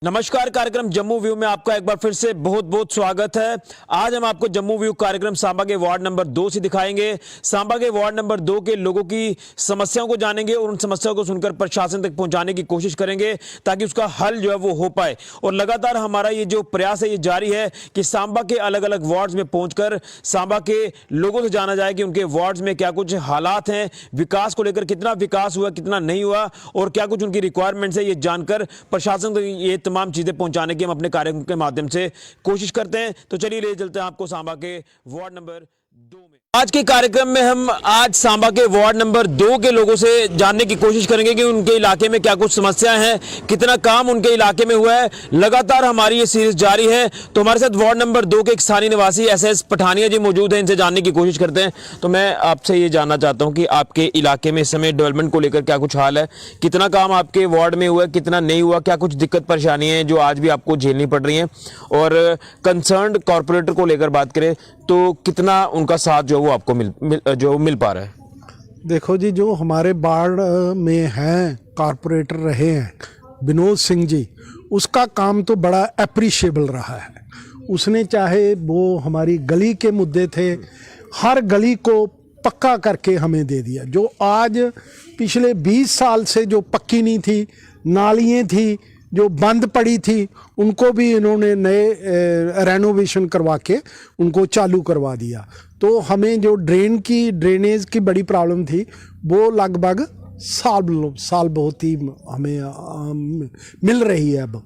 नमस्कार, कार्यक्रम जम्मू व्यू में आपका एक बार फिर से बहुत बहुत स्वागत है। आज हम आपको जम्मू व्यू कार्यक्रम सांबा के वार्ड नंबर 2 से दिखाएंगे। सांबा के वार्ड नंबर 2 के लोगों की समस्याओं को जानेंगे और उन समस्याओं को सुनकर प्रशासन तक पहुंचाने की कोशिश करेंगे ताकि उसका हल जो है वो हो पाए। और लगातार हमारा ये जो प्रयास है ये जारी है कि सांबा के अलग अलग वार्ड्स में पहुंचकर सांबा के लोगों से जाना जाए कि उनके वार्ड्स में क्या कुछ हालात हैं, विकास को लेकर कितना विकास हुआ, कितना नहीं हुआ और क्या कुछ उनकी रिक्वायरमेंट्स है, ये जानकर प्रशासन तक ये तमाम चीजें पहुंचाने की हम अपने कार्यक्रम के माध्यम से कोशिश करते हैं। तो चलिए ले चलते हैं आपको सांबा के वार्ड नंबर 2 में। आज के कार्यक्रम में हम आज सांबा के वार्ड नंबर 2 के लोगों से जानने की कोशिश करेंगे कि उनके इलाके में क्या कुछ समस्याएं हैं, कितना काम उनके इलाके में हुआ है। लगातार हमारी ये सीरीज जारी है। तो हमारे साथ वार्ड नंबर 2 के एक स्थानीय निवासी एसएस पठानिया जी मौजूद हैं, इनसे जानने की कोशिश करते हैं। तो मैं आपसे ये जानना चाहता हूँ कि आपके इलाके में इस समय डेवलपमेंट को लेकर क्या कुछ हाल है, कितना काम आपके वार्ड में हुआ, कितना नहीं हुआ, क्या कुछ दिक्कत परेशानियां हैं जो आज भी आपको झेलनी पड़ रही हैं, और कंसर्न्ड कॉर्पोरेटर को लेकर बात करें तो कितना उनका साथ जो वो आपको मिल पा रहा है। देखो जी, जो हमारे वार्ड में हैं कॉर्पोरेटर रहे हैं विनोद सिंह जी, उसका काम तो बड़ा अप्रिशिएबल रहा है। उसने चाहे वो हमारी गली के मुद्दे थे, हर गली को पक्का करके हमें दे दिया। जो आज पिछले 20 साल से जो पक्की नहीं थी, नालियाँ थी जो बंद पड़ी थी, उनको भी इन्होंने नए रेनोवेशन करवा के उनको चालू करवा दिया। तो हमें जो ड्रेनेज की बड़ी प्रॉब्लम थी वो लगभग साल बहुत ही हमें मिल रही है अब।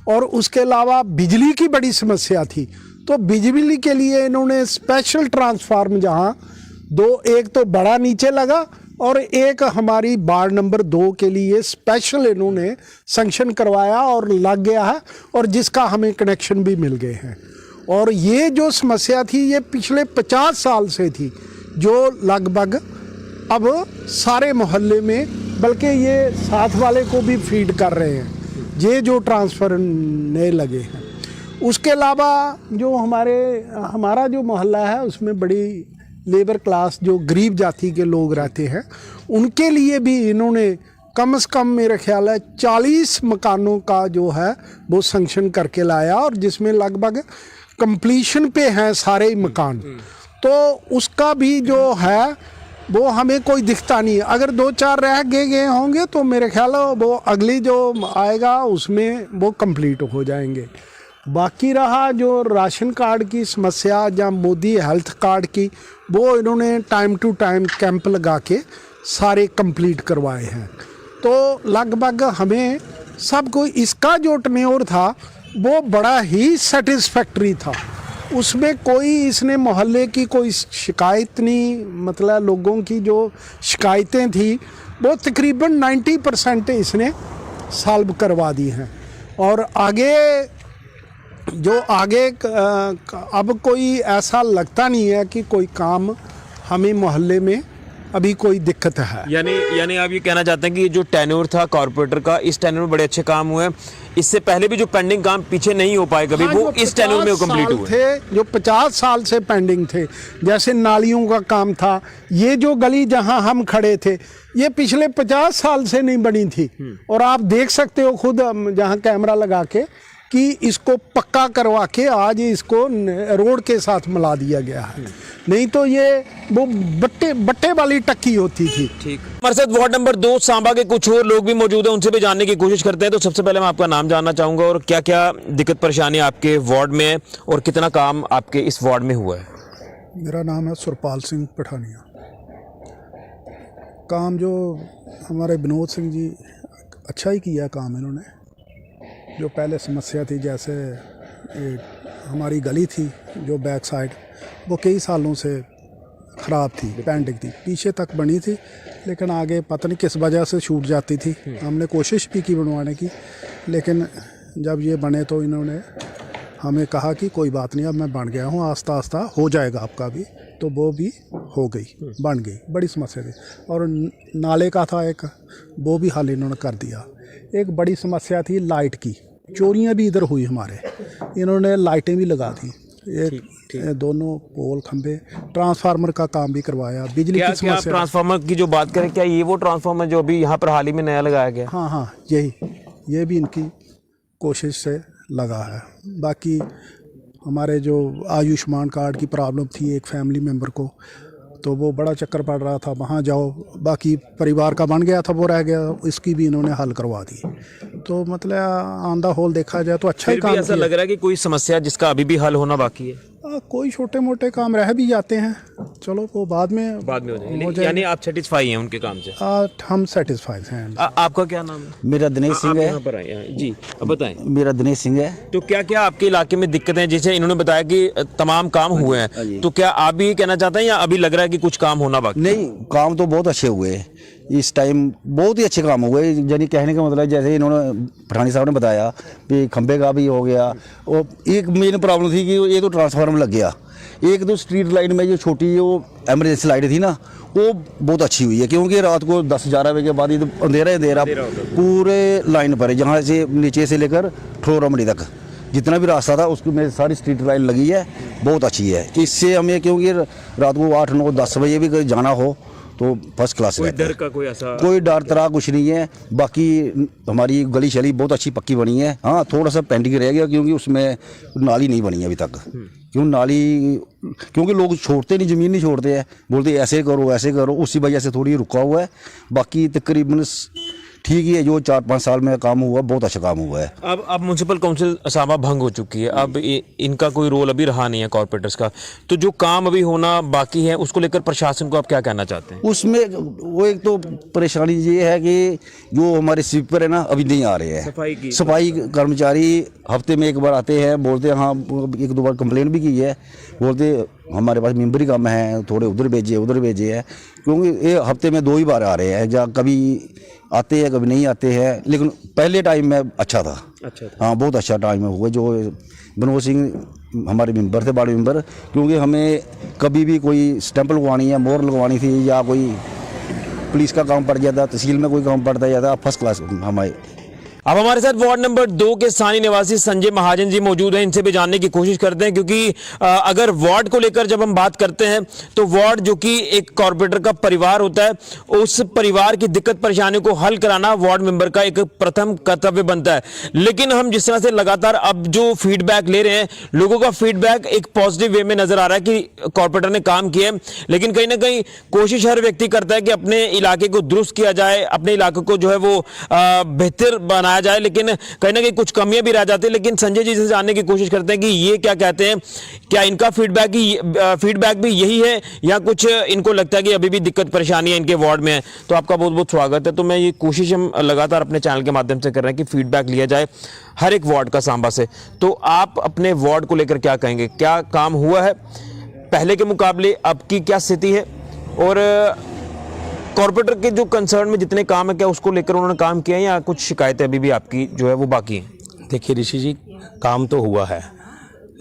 और उसके अलावा बिजली की बड़ी समस्या थी, तो बिजली के लिए इन्होंने स्पेशल ट्रांसफार्मर जहाँ एक तो बड़ा नीचे लगा और एक हमारी वार्ड नंबर 2 के लिए स्पेशल इन्होंने सैंक्शन करवाया और लग गया है, और जिसका हमें कनेक्शन भी मिल गए हैं। और ये जो समस्या थी ये पिछले 50 साल से थी, जो लगभग अब सारे मोहल्ले में, बल्कि ये साथ वाले को भी फीड कर रहे हैं, ये जो ट्रांसफ़र नए लगे हैं। उसके अलावा जो हमारा जो मोहल्ला है उसमें बड़ी लेबर क्लास जो गरीब जाति के लोग रहते हैं, उनके लिए भी इन्होंने कम से कम मेरे ख्याल है 40 मकानों का जो है वो सैंक्शन करके लाया, और जिसमें लगभग कंप्लीशन पे हैं सारे मकान। तो उसका भी जो है वो हमें कोई दिखता नहीं है। अगर 2-4 रह गए होंगे तो मेरे ख्याल है वो अगली जो आएगा उसमें वो कंप्लीट हो जाएंगे। बाकी रहा जो राशन कार्ड की समस्या या मोदी हेल्थ कार्ड की, वो इन्होंने टाइम टू टाइम कैंप लगा के सारे कंप्लीट करवाए हैं। तो लगभग हमें सबको इसका जो टेन्योर था वो बड़ा ही सेटिस्फैक्ट्री था। उसमें कोई इसने मोहल्ले की कोई शिकायत नहीं, मतलब लोगों की जो शिकायतें थी वो तकरीबन 90% इसने सॉल्व करवा दी हैं। और आगे अब कोई ऐसा लगता नहीं है कि कोई काम हमें मोहल्ले में अभी कोई दिक्कत है। यानी आप ये कहना चाहते हैं कि जो टेन्योर था कॉर्पोरेटर का, इस टेन्योर में बड़े अच्छे काम हुए। इससे पहले भी जो पेंडिंग काम पीछे नहीं हो पाए कभी, हाँ, वो इस टेन्योर में कंप्लीट हुए थे। जो 50 साल से पेंडिंग थे, जैसे नालियों का काम था, ये जो गली जहां हम खड़े थे ये पिछले 50 साल से नहीं बनी थी। और आप देख सकते हो खुद जहां कैमरा लगा के कि इसको पक्का करवा के आज इसको रोड के साथ मिला दिया गया है। नहीं तो ये वो बट्टे वाली टक्की होती थी। ठीक। हमारे साथ वार्ड नंबर 2 सांबा के कुछ और लोग भी मौजूद हैं, उनसे भी जानने की कोशिश करते हैं। तो सबसे पहले मैं आपका नाम जानना चाहूँगा और क्या क्या दिक्कत परेशानी आपके वार्ड में है और कितना काम आपके इस वार्ड में हुआ है। मेरा नाम है सुरपाल सिंह पठानिया। काम जो हमारे विनोद सिंह जी अच्छा ही किया काम इन्होंने। जो पहले समस्या थी, जैसे हमारी गली थी जो बैक साइड, वो कई सालों से ख़राब थी, पेंडिंग थी, पीछे तक बनी थी लेकिन आगे पता नहीं किस वजह से छूट जाती थी। हमने कोशिश भी की बनवाने की, लेकिन जब ये बने तो इन्होंने हमें कहा कि कोई बात नहीं, अब मैं बन गया हूँ, आस्ता आस्ता हो जाएगा आपका भी। तो वो भी हो गई, बन गई। बड़ी समस्या थी। और नाले का था एक, वो भी हल इन्होंने कर दिया। एक बड़ी समस्या थी लाइट की, चोरियां भी इधर हुई हमारे, इन्होंने लाइटें भी लगा दी। एक दोनों पोल खंबे, ट्रांसफार्मर का काम भी करवाया। बिजली की समस्या, ट्रांसफार्मर की जो बात करें, क्या ये वो ट्रांसफार्मर जो अभी यहाँ पर हाल ही में नया लगाया गया? हाँ, ये भी इनकी कोशिश से लगा है। बाकी हमारे जो आयुष्मान कार्ड की प्रॉब्लम थी एक फैमिली मेम्बर को, तो वो बड़ा चक्कर पड़ रहा था, वहाँ जाओ, बाकी परिवार का बन गया था वो रह गया, इसकी भी इन्होंने हल करवा दी। तो मतलब ऑन द होल देखा जाए तो अच्छा ही फिर भी काम ऐसा किया। लग रहा है कि कोई समस्या जिसका अभी भी हल होना बाकी है, कोई छोटे मोटे काम रह भी जाते हैं, चलो वो बाद में हो जाएंगे। यानी आप सेटिस्फाई हैं उनके काम से? हम सेटिस्फाइड हैं। आपका क्या नाम है? मेरा दिनेश सिंह है। यहाँ पर आए हैं जी, अब बताएं। मेरा दिनेश सिंह है। तो क्या क्या आपके इलाके में दिक्कतें हैं? जैसे इन्होंने बताया कि तमाम काम हुए हैं, तो क्या आप भी कहना चाहते हैं या अभी लग रहा है कि कुछ काम होना बाकी? नहीं, काम तो बहुत अच्छे हुए हैं इस टाइम, बहुत ही अच्छे काम हुए। यानी कहने का मतलब जैसे इन्होंने पठानी साहब ने बताया कि खंबे का भी हो गया, और एक मेन प्रॉब्लम थी कि ये तो ट्रांसफार्मर लग गया। एक तो स्ट्रीट लाइट में जो छोटी वो एमरजेंसी लाइट थी ना, वो बहुत अच्छी हुई है, क्योंकि रात को 10-11 बजे के बाद ये तो अंधेरा पूरे लाइन पर है, जहाँ से नीचे से लेकर ठोरमड़ी तक जितना भी रास्ता था उसकी में सारी स्ट्रीट लाइट लगी है, बहुत अच्छी है। इससे हमें, क्योंकि रात को 8, 9, 10 बजे भी कहीं जाना हो तो फर्स्ट क्लास कोई रहता है। डर का कोई ऐसा? कोई डर तरह कुछ नहीं है। बाकी हमारी गली शली बहुत अच्छी पक्की बनी है। हाँ, थोड़ा सा पेंडिंग रह गया, क्योंकि उसमें नाली नहीं बनी है अभी तक। क्योंकि लोग छोड़ते नहीं, ज़मीन नहीं छोड़ते हैं, बोलते ऐसे करो, उसी वजह से थोड़ी रुका हुआ है। बाकी तकरीबन ठीक ही है, जो 4-5 साल में काम हुआ बहुत अच्छा काम हुआ है। अब म्युनिसिपल काउंसिल सामा भंग हो चुकी है, अब इनका कोई रोल अभी रहा नहीं है कॉर्पोरेटर्स का, तो जो काम अभी होना बाकी है उसको लेकर प्रशासन को आप क्या कहना चाहते हैं? उसमें वो एक तो परेशानी ये है कि जो हमारे स्वीपर है ना, अभी नहीं आ रहे हैं। सफाई कर्मचारी हफ्ते में एक बार आते हैं, बोलते हैं, हाँ 1-2 बार कंप्लेन भी की है, बोलते हमारे पास मेम्बरी काम है, थोड़े उधर भेजे हैं, क्योंकि ये हफ्ते में 2 ही बार आ रहे हैं, या कभी आते हैं कभी नहीं आते हैं। लेकिन पहले टाइम में अच्छा था। हाँ, बहुत अच्छा टाइम में हुआ। जो विनोद सिंह हमारे मेंबर थे, वार्ड मेंबर, क्योंकि हमें कभी भी कोई स्टैंप लगवानी है, मोहर लगवानी थी, या कोई पुलिस का काम पड़ जाता, तहसील में कोई काम पड़ता जाता, फर्स्ट क्लास हमारे। अब हमारे साथ वार्ड नंबर 2 के स्थानीय निवासी संजय महाजन जी मौजूद हैं, इनसे भी जानने की कोशिश करते हैं, क्योंकि अगर वार्ड को लेकर जब हम बात करते हैं तो वार्ड जो कि एक कॉर्पोरेटर का परिवार होता है, उस परिवार की दिक्कत परेशानियों को हल कराना वार्ड मेंबर का एक प्रथम कर्तव्य बनता है। लेकिन हम जिस तरह से लगातार अब जो फीडबैक ले रहे हैं, लोगों का फीडबैक एक पॉजिटिव वे में नजर आ रहा है कि कॉर्पोरेटर ने काम किया है, लेकिन कहीं ना कहीं कोशिश हर व्यक्ति करता है कि अपने इलाके को दुरुस्त किया जाए, अपने इलाके को जो है वो बेहतर बनाया जाए, लेकिन कहीं ना कहीं कुछ कमियां भी रह जाती है। लेकिन संजय जी से जानने की कोशिश करते हैं कि ये क्या कहते हैं, क्या इनका फीडबैक भी यही है, या कुछ इनको लगता है कि अभी भी दिक्कत परेशानी है इनके वार्ड में है? तो आपका बहुत बहुत स्वागत है। तो मैं ये कोशिश हम लगातार अपने चैनल के माध्यम से कर रहे हैं कि फीडबैक लिया जाए हर एक वार्ड का सांबा से। तो आप अपने वार्ड को लेकर क्या कहेंगे, क्या काम हुआ है पहले के मुकाबले, अब की क्या स्थिति है, और कॉर्पोरेटर के जो कंसर्न में जितने काम है क्या उसको लेकर उन्होंने काम किया है, या कुछ शिकायतें अभी भी आपकी जो है वो बाकी हैं? देखिए ऋषि जी, काम तो हुआ है,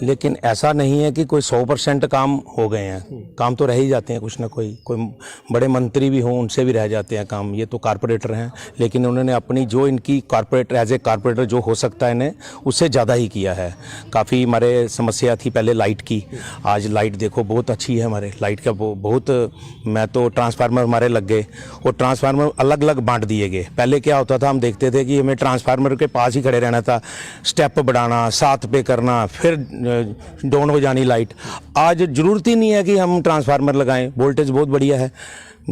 लेकिन ऐसा नहीं है कि कोई 100% काम हो गए हैं। काम तो रह ही जाते हैं, कुछ ना कोई बड़े मंत्री भी हों उनसे भी रह जाते हैं काम। ये तो कारपोरेटर हैं, लेकिन उन्होंने अपनी जो इनकी कारपोरेटर एज ए कारपोरेटर जो हो सकता है इन्हें, उससे ज़्यादा ही किया है। काफ़ी हमारे समस्या थी पहले लाइट की, आज लाइट देखो बहुत अच्छी है हमारे। लाइट का बहुत, मैं तो ट्रांसफार्मर हमारे लग गए, और ट्रांसफार्मर अलग अलग बांट दिए गए। पहले क्या होता था, हम देखते थे कि हमें ट्रांसफार्मर के पास ही खड़े रहना था, स्टेप बढ़ाना, 7 पे करना, फिर डाउन हो जानी लाइट। आज ज़रूरत ही नहीं है कि हम ट्रांसफार्मर लगाएं, वोल्टेज बहुत बढ़िया है।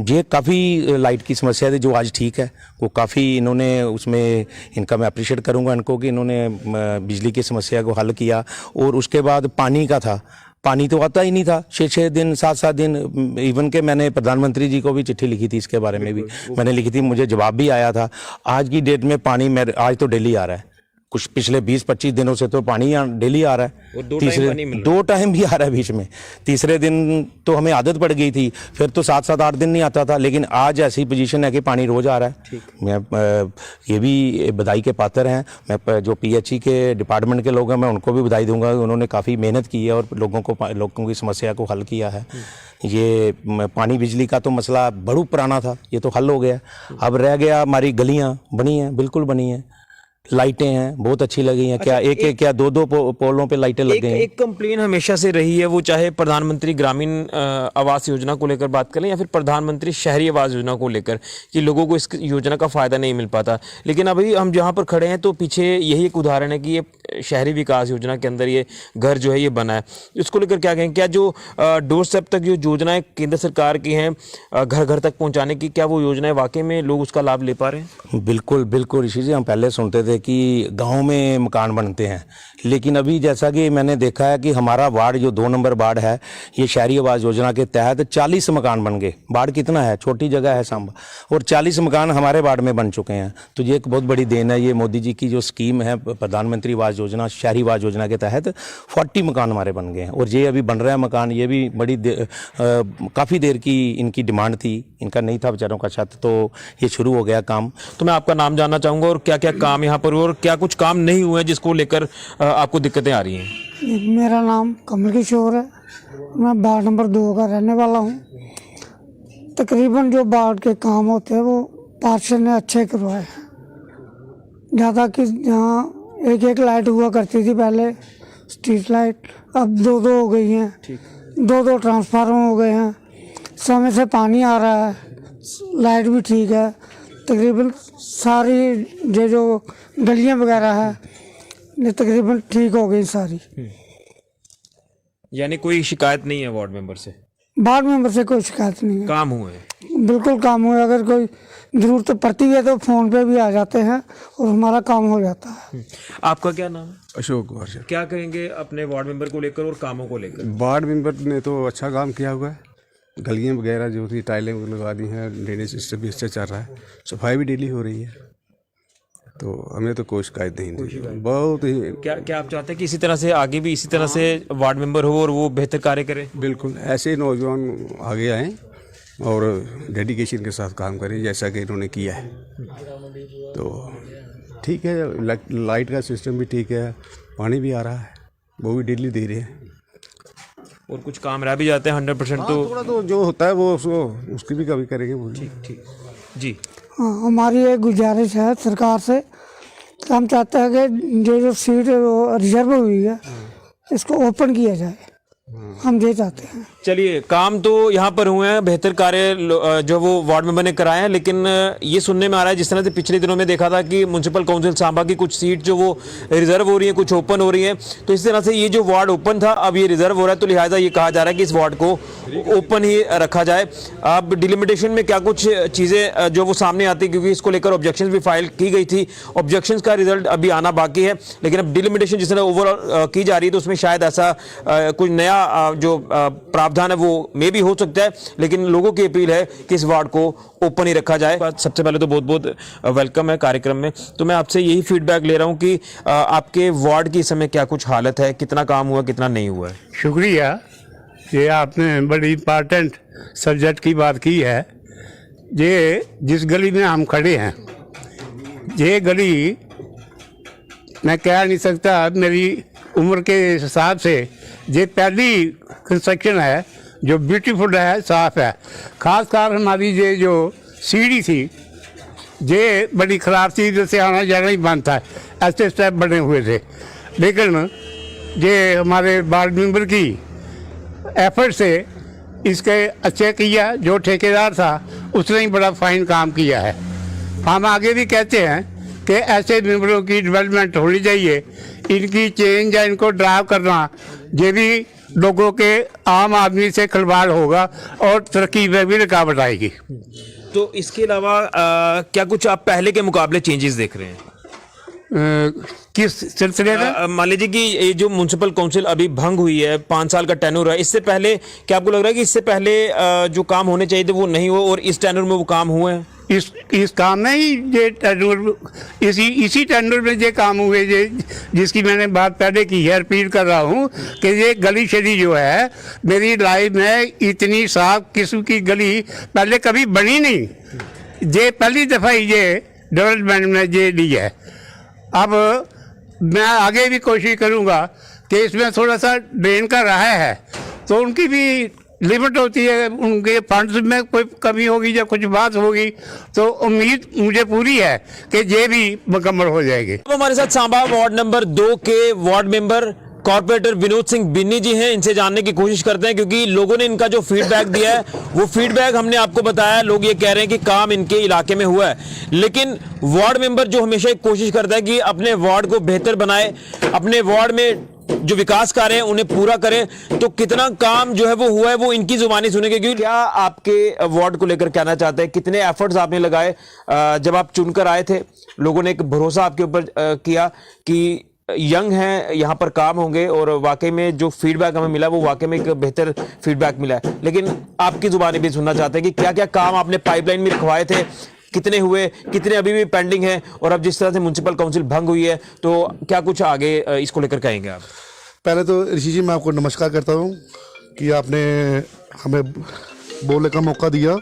ये काफ़ी लाइट की समस्या थी जो आज ठीक है, वो काफ़ी इन्होंने उसमें, इनका मैं अप्रिशिएट करूंगा इनको कि इन्होंने बिजली की समस्या को हल किया। और उसके बाद पानी का था, पानी तो आता ही नहीं था 6-6 दिन 7-7 दिन। इवन के मैंने प्रधानमंत्री जी को भी चिट्ठी लिखी थी, इसके बारे में भी मैंने लिखी थी, मुझे जवाब भी आया था। आज की डेट में पानी आज तो डेली आ रहा है, कुछ पिछले 20-25 दिनों से तो पानी डेली आ रहा है, 2 टाइम भी आ रहा है बीच में। तीसरे दिन तो हमें आदत पड़ गई थी, फिर तो 7-8 दिन नहीं आता था, लेकिन आज ऐसी पोजीशन है कि पानी रोज आ रहा है। मैं ये भी बधाई के पात्र हैं। मैं जो PHE के डिपार्टमेंट के लोग हैं, मैं उनको भी बधाई दूंगा, उन्होंने काफ़ी मेहनत की है और लोगों की समस्या को हल किया है। ये पानी बिजली का तो मसला बड़ा पुराना था, ये तो हल हो गया। अब रह गया हमारी गलियाँ बनी हैं, बिल्कुल बनी हैं, लाइटें हैं बहुत अच्छी लगी हैं। क्या एक एक क्या दो दो पोलों पे लाइटें लग गई हैं। एक कंप्लेन हमेशा से रही है, वो चाहे प्रधानमंत्री ग्रामीण आवास योजना को लेकर बात करें या फिर प्रधानमंत्री शहरी आवास योजना को लेकर, कि लोगों को इस योजना का फायदा नहीं मिल पाता। लेकिन अभी हम जहाँ पर खड़े हैं तो पीछे यही एक उदाहरण है कि ये शहरी विकास योजना के अंदर ये घर जो है ये बना है। इसको लेकर क्या कहें, क्या जो डोर स्टेप तक जो योजनाएं केंद्र सरकार की हैं घर घर तक पहुँचाने की, क्या वो योजनाएं वाकई में लोग उसका लाभ ले पा रहे हैं? बिल्कुल बिल्कुल ऋषि जी, हम पहले सुनते थे कि गांव में मकान बनते हैं, लेकिन अभी जैसा कि मैंने देखा है कि हमारा वार्ड जो 2 नंबर वार्ड है, ये शहरी आवास योजना के तहत 40 मकान बन गए। वार्ड कितना है, छोटी जगह है सांबा, और 40 मकान हमारे वार्ड में बन चुके हैं। तो ये एक बहुत बड़ी देन है, ये मोदी जी की जो स्कीम है प्रधानमंत्री आवास योजना, शहरी आवास योजना के तहत 40 मकान हमारे बन गए हैं। और ये अभी बन रहा है मकान, ये भी बड़ी काफ़ी देर की इनकी डिमांड थी, इनका नहीं था बेचारों का छत, तो ये शुरू हो गया काम। तो मैं आपका नाम जानना चाहूँगा और क्या क्या काम यहाँ पर, और क्या कुछ काम नहीं हुए जिसको लेकर आपको दिक्कतें आ रही हैं? मेरा नाम कमल किशोर है, मैं वार्ड नंबर 2 का रहने वाला हूँ। तकरीबन जो वार्ड के काम होते हैं वो पार्षद ने अच्छे करवाए हैं। ज़्यादा कि जहाँ एक एक लाइट हुआ करती थी पहले, स्ट्रीट लाइट, अब 2-2 हो गई हैं, 2-2 ट्रांसफार्मर हो गए हैं, समय से पानी आ रहा है, लाइट भी ठीक है। तकरीबन सारी जो गलियाँ वगैरह है ये तकरीबन ठीक हो गई सारी। यानी कोई शिकायत नहीं है वार्ड मेंबर से? वार्ड मेंबर से कोई शिकायत नहीं है, काम हुए? बिल्कुल काम हुए। अगर कोई ज़रूरत पड़ती है तो फ़ोन पे भी आ जाते हैं और हमारा काम हो जाता है। आपका क्या नाम है? अशोक कुमार सर। क्या कहेंगे अपने वार्ड मेंबर को लेकर और कामों को लेकर? वार्ड मेंबर ने तो अच्छा काम किया हुआ है, गलियां वगैरह जो थी टाइलें लगवा दी हैं, ड्रेनेज सिस्टम भी अच्छा चल रहा है, सफाई भी डेली हो रही है, तो हमें तो कोई शिकायत नहीं थी। बहुत ही क्या आप चाहते हैं कि इसी तरह से आगे भी इसी तरह से वार्ड मेंबर हो और वो बेहतर कार्य करे? बिल्कुल ऐसे नौजवान आगे आएँ और डेडिकेशन के साथ काम करें जैसा कि इन्होंने किया है। तो ठीक है, लाइट का सिस्टम भी ठीक है, पानी भी आ रहा है, वो भी डेली दे रहे हैं, और कुछ काम रह भी जाते हैं 100%। तो थोड़ा तो जो होता है वो उसकी भी कभी करेंगे। बोलिए। ठीक जी। हाँ, हमारी एक गुजारिश है सरकार से, हम चाहते हैं कि जो सीट रिजर्व हुई है इसको ओपन किया जाए, हम ये चाहते हैं। चलिए, काम तो यहाँ पर हुए हैं, बेहतर कार्य जो वो वार्ड मेंबर ने कराए हैं, लेकिन ये सुनने में आ रहा है जिस तरह से पिछले दिनों में देखा था कि म्युनिसिपल काउंसिल सांबा की कुछ सीट जो वो रिजर्व हो रही है, कुछ ओपन हो रही है, तो इस तरह से ये जो वार्ड ओपन था अब ये रिजर्व हो रहा है, तो लिहाजा ये कहा जा रहा है कि इस वार्ड को ओपन ही रखा जाए। अब डिलिमिटेशन में क्या कुछ चीज़ें जो वो सामने आती, क्योंकि इसको लेकर ऑब्जेक्शन भी फाइल की गई थी, ऑब्जेक्शन का रिजल्ट अभी आना बाकी है, लेकिन अब डिलिमिटेशन जिस तरह ओवरऑल की जा रही है तो उसमें शायद ऐसा कुछ नया जो प्रावधान है वो मे भी हो सकता है, लेकिन लोगों की अपील है कि इस वार्ड को ओपन ही रखा जाए। सबसे पहले तो बहुत बहुत वेलकम है कार्यक्रम में। तो मैं आपसे यही फीडबैक ले रहा हूं कि आपके वार्ड की इस समय क्या कुछ हालत है, कितना काम हुआ, कितना नहीं हुआ है? शुक्रिया, ये आपने बड़ी इम्पॉर्टेंट सब्जेक्ट की बात की है। ये जिस गली में हम खड़े हैं, ये गली मैं कह नहीं सकता, मेरी उम्र के हिसाब से ये पहली कंस्ट्रक्शन है जो ब्यूटीफुल है, साफ है। खासकर हमारी ये जो सीढ़ी थी ये बड़ी ख़राब थी, जैसे आना जाना ही बंद था, ऐसे स्टेप बने हुए थे। लेकिन ये हमारे वार्ड मेंबर की एफर्ट से इसके अच्छे किया, जो ठेकेदार था उसने ही बड़ा फाइन काम किया है। हम आगे भी कहते हैं कि ऐसे मेंबरों की डेवलपमेंट होनी चाहिए, इनकी चेंज या इनको ड्राइव करना, ये भी लोगों के आम आदमी से खिलवाड़ होगा और तरक्की में भी रुकावट आएगी। तो इसके अलावा क्या कुछ आप पहले के मुकाबले चेंजेस देख रहे हैं? किस सिलसिले में? मान लीजिए कि ये जो म्युनिसिपल काउंसिल अभी भंग हुई है, 5 साल का टेन्योर है, इससे पहले क्या आपको लग रहा है कि इससे पहले जो काम होने चाहिए थे वो नहीं हुए और इस टेन्योर में वो काम हुए हैं? इस काम में ही ये टेन्योर, इसी टेन्योर में ये काम हुए, ये जिसकी मैंने बात पहले की है, रिपीट कर रहा हूँ कि ये गली शली जो है, मेरी लाइफ में इतनी साफ किस्म की गली पहले कभी बनी नहीं। ये पहली दफ़ा ये डेवलपमेंट में ये ली है। अब मैं आगे भी कोशिश करूँगा कि इसमें थोड़ा सा ड्रेन का रहा है तो उनकी भी लिमिट होती है, उनके फंड्स में कोई कमी होगी या कुछ बात होगी तो उम्मीद मुझे पूरी है कि ये भी मुकम्मल हो जाएगी। अब हमारे साथ सांबा वार्ड नंबर 2 के ward member corporator Vinod Singh Binny ji हैं। इनसे जानने की कोशिश करते हैं, क्योंकि लोगों ने इनका जो फीडबैक दिया है वो फीडबैक हमने आपको बताया। लोग ये कह रहे हैं कि काम इनके इलाके में हुआ है, लेकिन वार्ड मेंबर जो हमेशा एक कोशिश करता है कि अपने वार्ड को बेहतर बनाए, अपने वार्ड में जो विकास कार्य हैं उन्हें पूरा करें, तो कितना काम जो है वो हुआ है वो इनकी जुबानी सुनेंगे। क्योंकि क्या आपके वार्ड को लेकर कहना चाहते हैं, कितने एफर्ट्स आपने लगाए जब आप चुनकर आए थे? लोगों ने एक भरोसा आपके ऊपर किया कि यंग हैं, यहाँ पर काम होंगे, और वाकई में जो फीडबैक हमें मिला वो वाकई में एक बेहतर फीडबैक मिला है। लेकिन आपकी जुबानी भी सुनना चाहते हैं कि क्या क्या काम आपने पाइपलाइन में रखवाए थे, कितने हुए, कितने अभी भी पेंडिंग हैं, और अब जिस तरह से म्युनिसिपल काउंसिल भंग हुई है तो क्या कुछ आगे इसको लेकर कहेंगे आप? पहले तो ऋषि जी मैं आपको नमस्कार करता हूँ कि आपने हमें बोलने का मौका दिया।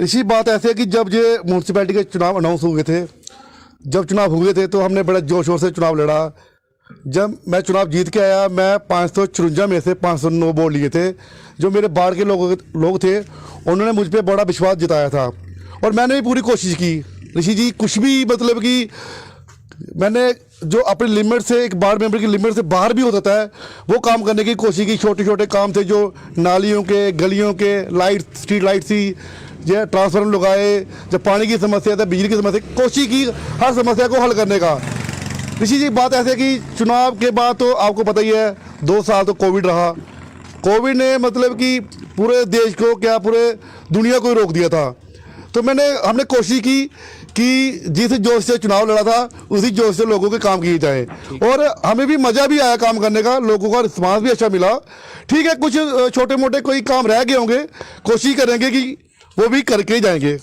ऋषि, बात ऐसी है कि जब ये म्यूनसिपैलिटी के चुनाव अनाउंस हुए थे, जब चुनाव हुए थे तो हमने बड़ा जोर शोर से चुनाव लड़ा। जब मैं चुनाव जीत के आया, मैं 554 में से 509 वोट लिए थे। जो मेरे बाढ़ के लोग थे उन्होंने मुझ पर बड़ा विश्वास जताया था, और मैंने भी पूरी कोशिश की। ऋषि जी, कुछ भी मतलब कि मैंने जो अपनी लिमिट से, एक वार्ड मेंबर की लिमिट से बाहर भी होता है, वो काम करने की कोशिश की। छोटे छोटे काम थे जो नालियों के, गलियों के, लाइट, स्ट्रीट लाइट थी, ये ट्रांसफार्मर लगाए, जब पानी की समस्या था, बिजली की समस्या, कोशिश की हर समस्या को हल करने का। ऋषि जी, बात ऐसे है कि चुनाव के बाद तो आपको पता ही है 2 साल तो कोविड रहा। कोविड ने मतलब कि पूरे देश को, क्या पूरे दुनिया को ही रोक दिया था। तो हमने कोशिश की कि जिस जोश से चुनाव लड़ा था उसी जोश से लोगों के काम किए जाए, और हमें भी मज़ा भी आया काम करने का, लोगों का रिस्पांस भी अच्छा मिला। ठीक है, कुछ छोटे मोटे कोई काम रह गए होंगे, कोशिश करेंगे कि वो भी करके ही जाएंगे।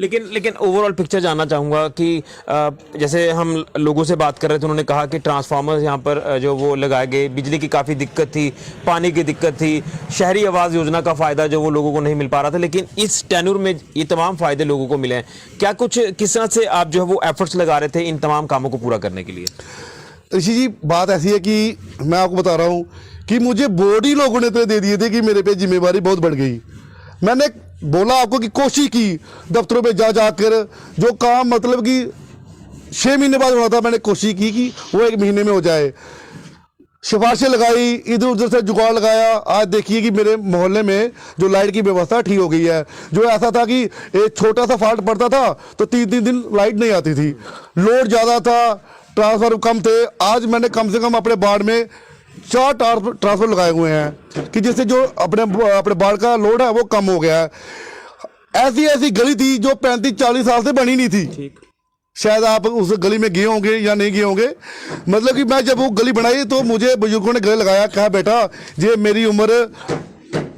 लेकिन ओवरऑल पिक्चर जानना चाहूँगा कि जैसे हम लोगों से बात कर रहे थे, उन्होंने कहा कि ट्रांसफार्मर यहाँ पर जो वो लगाए गए, बिजली की काफ़ी दिक्कत थी, पानी की दिक्कत थी, शहरी आवास योजना का फ़ायदा जो वो लोगों को नहीं मिल पा रहा था, लेकिन इस टेन्योर में ये तमाम फ़ायदे लोगों को मिले हैं। क्या कुछ किस तरह से आप जो है वो एफर्ट्स लगा रहे थे इन तमाम कामों को पूरा करने के लिए? ऋषि जी, बात ऐसी है कि मैं आपको बता रहा हूँ कि मुझे बोर्ड ही लोगों ने तो दे दिए थे कि मेरे पे जिम्मेवारी बहुत बढ़ गई। मैंने बोला आपको कि कोशिश की दफ्तरों पे जा जाकर, जो काम मतलब कि 6 महीने बाद होना था, मैंने कोशिश की कि वो 1 महीने में हो जाए। सिफारिशें लगाई, इधर उधर से जुगाड़ लगाया। आज देखिए कि मेरे मोहल्ले में जो लाइट की व्यवस्था ठीक हो गई है। जो ऐसा था कि एक छोटा सा फॉल्ट पड़ता था तो 3-3 दिन लाइट नहीं आती थी, लोड ज़्यादा था, ट्रांसफार्मर कम थे। आज मैंने कम से कम अपने वार्ड में 4 ट्रांसफर लगाए हुए हैं कि जिससे जो अपने बाढ़ का लोड है वो कम हो गया है। ऐसी गली थी जो 35-40 साल से बनी नहीं थी। शायद आप उस गली में गए होंगे या नहीं गए होंगे। मतलब कि मैं जब वो गली बनाई तो मुझे बुजुर्गों ने गले लगाया, कहा बेटा ये मेरी उम्र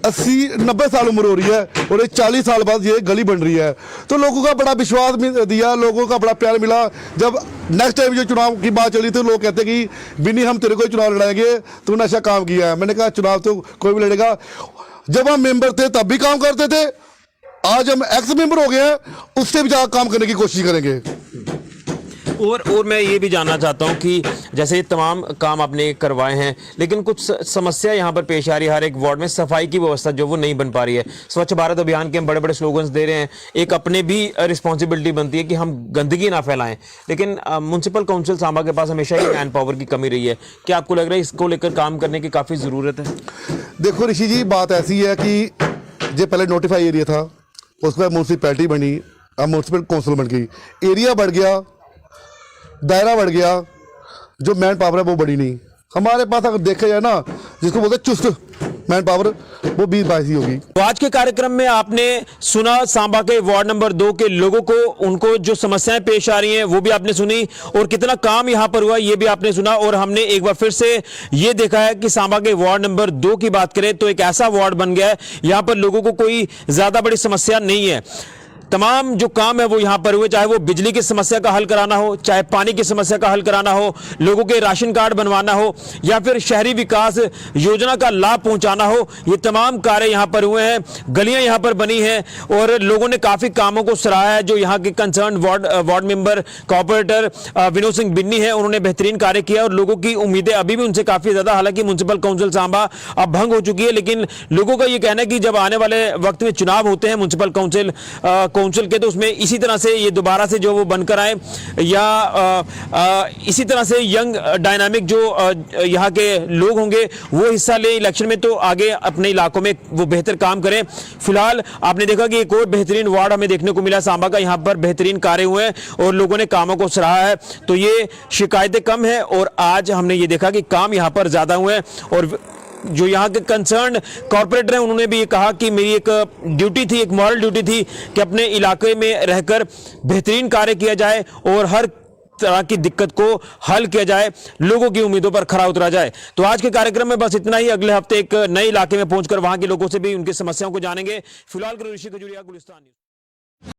80-90 साल उम्र हो रही है और 40 साल बाद ये गली बन रही है। तो लोगों का बड़ा विश्वास दिया, लोगों का बड़ा प्यार मिला। जब नेक्स्ट टाइम जो चुनाव की बात चली तो लोग कहते कि बिन्नी हम तेरे को चुनाव लड़ाएंगे, तूने अच्छा काम किया है। मैंने कहा चुनाव तो कोई भी लड़ेगा। जब हम मेंबर थे तब भी काम करते थे, आज हम एक्स मेंबर हो गए हैं, उससे भी ज़्यादा काम करने की कोशिश करेंगे। और मैं ये भी जानना चाहता हूँ कि जैसे ये तमाम काम आपने करवाए हैं, लेकिन कुछ समस्या यहाँ पर पेश आ रही है। हर एक वार्ड में सफाई की व्यवस्था जो वो नहीं बन पा रही है। स्वच्छ भारत अभियान के हम बड़े बड़े स्लोगन्स दे रहे हैं, एक अपने भी रिस्पॉन्सिबिलिटी बनती है कि हम गंदगी ना फैलाएं, लेकिन म्युनिसिपल काउंसिल सांबा के पास हमेशा ही मैन पावर की कमी रही है। क्या आपको लग रहा है इसको लेकर काम करने की काफ़ी ज़रूरत है? देखो ऋषि जी, बात ऐसी है कि जो पहले नोटिफाई एरिया था उसके बाद म्यूनसिपैलिटी बनी, अब म्यूनसिपल काउंसिल बन गई, एरिया बढ़ गया, दायरा बढ़ गया, जो मैन पावर है वो बढ़ी नहीं। हमारे पास अगर देखा जाए ना, जिसको बोलते चुस्त मैन पावर, वो 20-22 होगी। तो आज के कार्यक्रम में आपने सुना सांबा के वार्ड नंबर 2 के लोगों को, उनको जो समस्याएं पेश आ रही हैं वो भी आपने सुनी, और कितना काम यहां पर हुआ ये भी आपने सुना। और हमने एक बार फिर से ये देखा है कि सांबा के वार्ड नंबर 2 की बात करें तो एक ऐसा वार्ड बन गया है, यहां पर लोगों को कोई ज्यादा बड़ी समस्या नहीं है। तमाम जो काम है वो यहाँ पर हुए, चाहे वो बिजली की समस्या का हल कराना हो, चाहे पानी की समस्या का हल कराना हो, लोगों के राशन कार्ड बनवाना हो, या फिर शहरी विकास योजना का लाभ पहुंचाना हो, ये तमाम कार्य यहाँ पर हुए हैं। गलियां यहाँ पर बनी हैं और लोगों ने काफी कामों को सराहा है। जो यहाँ के concern ward member corporator Vinod Singh Binny है, उन्होंने बेहतरीन कार्य किया और लोगों की उम्मीदें अभी भी उनसे काफी ज्यादा, हालांकि म्युनिसिपल काउंसिल सांबा अब भंग हो चुकी है, लेकिन लोगों का ये कहना है कि जब आने वाले वक्त में चुनाव होते हैं म्युनिसिपल काउंसिल के, तो उसमें इसी तरह से ये दोबारा से जो वो बनकर आए, या इसी तरह से यंग डायनामिक जो यहाँ के लोग होंगे वो हिस्सा ले इलेक्शन में, तो आगे अपने इलाकों में वो बेहतर काम करें। फिलहाल आपने देखा कि एक और बेहतरीन वार्ड हमें देखने को मिला सांबा का, यहाँ पर बेहतरीन कार्य हुए हैं और लोगों ने कामों को सराहा है, तो ये शिकायतें कम है और आज हमने ये देखा कि काम यहाँ पर ज्यादा हुए हैं। और जो यहाँ के कंसर्न कॉर्पोरेटर हैं, उन्होंने भी ये कहा कि मेरी एक ड्यूटी थी, एक मॉरल ड्यूटी थी कि अपने इलाके में रहकर बेहतरीन कार्य किया जाए और हर तरह की दिक्कत को हल किया जाए, लोगों की उम्मीदों पर खरा उतरा जाए। तो आज के कार्यक्रम में बस इतना ही। अगले हफ्ते एक नए इलाके में पहुंचकर वहां के लोगों से भी उनकी समस्याओं को जानेंगे। फिलहाल ऋषि खजूरिया, गुलिस्तान न्यूज़।